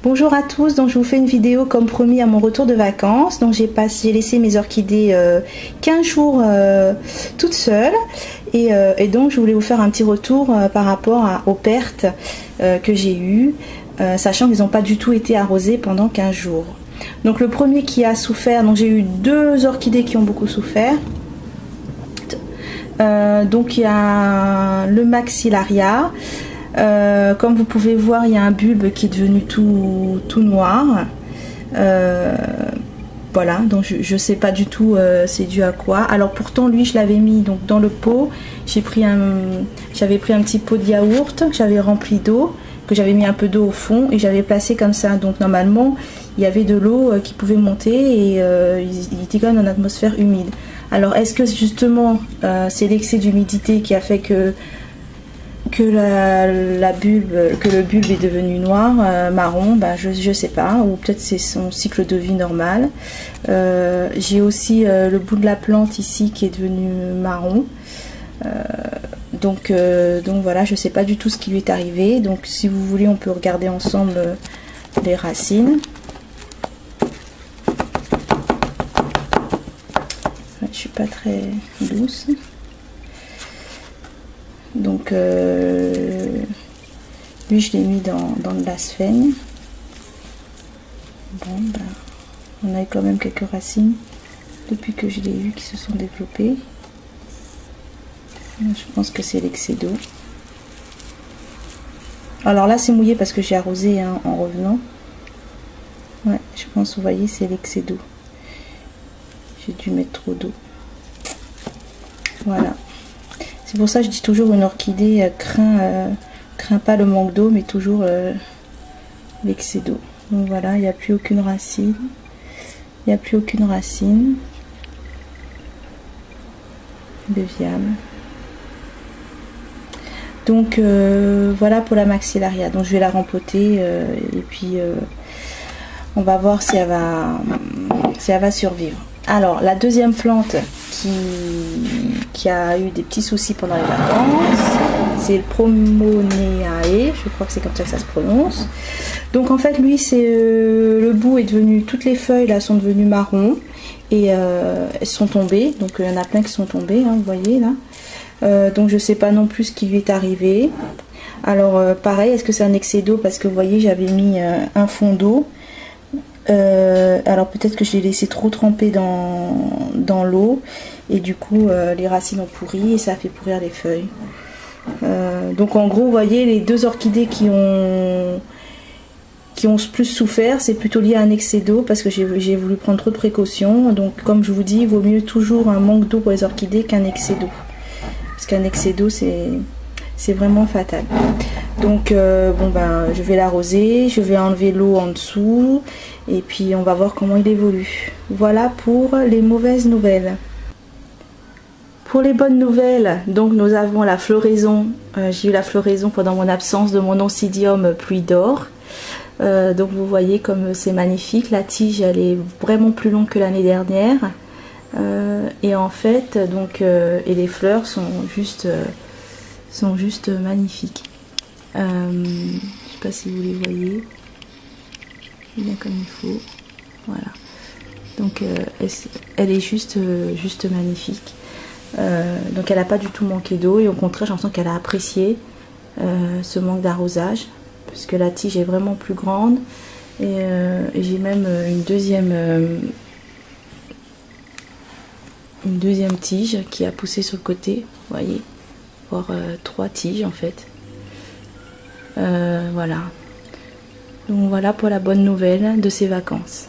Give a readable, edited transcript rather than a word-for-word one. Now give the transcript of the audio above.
Bonjour à tous, donc je vous fais une vidéo comme promis à mon retour de vacances. Donc j'ai laissé mes orchidées 15 jours toutes seules et donc je voulais vous faire un petit retour par rapport aux pertes que j'ai eues, sachant qu'ils n'ont pas du tout été arrosés pendant 15 jours. Donc le premier qui a souffert, donc j'ai eu deux orchidées qui ont beaucoup souffert. Donc il y a le Maxillaria. Comme vous pouvez voir, il y a un bulbe qui est devenu tout noir. Voilà, donc je sais pas du tout c'est dû à quoi. Alors pourtant lui je l'avais mis donc dans le pot. J'avais pris un petit pot de yaourt que j'avais rempli d'eau, que j'avais mis un peu d'eau au fond et j'avais placé comme ça. Donc normalement il y avait de l'eau qui pouvait monter et il était quand même en atmosphère humide. Alors est-ce que justement c'est l'excès d'humidité qui a fait que le bulbe est devenu noir, marron, bah, je sais pas, ou peut-être c'est son cycle de vie normal. J'ai aussi le bout de la plante ici qui est devenu marron. Donc voilà, je sais pas du tout ce qui lui est arrivé. Donc si vous voulez, on peut regarder ensemble les racines. Je suis pas très douce. Donc lui je l'ai mis dans de la sphène. Bon ben on a quand même quelques racines depuis que je l'ai eu qui se sont développées. Je pense que c'est l'excès d'eau. Alors là c'est mouillé parce que j'ai arrosé hein, en revenant. Ouais, je pense, vous voyez, c'est l'excès d'eau. J'ai dû mettre trop d'eau. Voilà. C'est pour ça que je dis toujours une orchidée craint pas le manque d'eau, mais toujours l'excès d'eau. Donc voilà, il n'y a plus aucune racine. Il n'y a plus aucune racine de viable. Donc voilà pour la Maxillaria. Donc je vais la rempoter et puis on va voir si elle va survivre. Alors la deuxième plante qui a eu des petits soucis pendant les vacances, c'est le Promoneae, je crois que c'est comme ça que ça se prononce. Donc en fait lui c'est le bout est devenu, toutes les feuilles là sont devenues marron et elles sont tombées, donc il y en a plein qui sont tombées, hein, vous voyez là. Donc je sais pas non plus ce qui lui est arrivé. Alors pareil, est-ce que c'est un excès d'eau, parce que vous voyez j'avais mis un fond d'eau. Alors peut-être que je l'ai laissé trop tremper dans l'eau et du coup les racines ont pourri et ça a fait pourrir les feuilles. Donc en gros vous voyez les deux orchidées qui ont plus souffert, c'est plutôt lié à un excès d'eau parce que j'ai voulu prendre trop de précautions. Donc comme je vous dis, il vaut mieux toujours un manque d'eau pour les orchidées qu'un excès d'eau, parce qu'un excès d'eau c'est vraiment fatal. Donc bon ben je vais l'arroser, je vais enlever l'eau en dessous et puis on va voir comment il évolue. Voilà pour les mauvaises nouvelles. Pour les bonnes nouvelles, donc nous avons la floraison. J'ai eu la floraison pendant mon absence de mon Oncidium pluie d'or. Donc vous voyez comme c'est magnifique, la tige elle est vraiment plus longue que l'année dernière. Et en fait donc et les fleurs sont juste magnifiques. Je sais pas si vous les voyez bien comme il faut. Voilà, donc elle est juste magnifique. Donc elle n'a pas du tout manqué d'eau et au contraire j'ai l'impression qu'elle a apprécié ce manque d'arrosage, puisque la tige est vraiment plus grande et j'ai même une deuxième tige qui a poussé sur le côté, vous voyez, voire 3 tiges en fait. Voilà. Donc voilà pour la bonne nouvelle de ces vacances.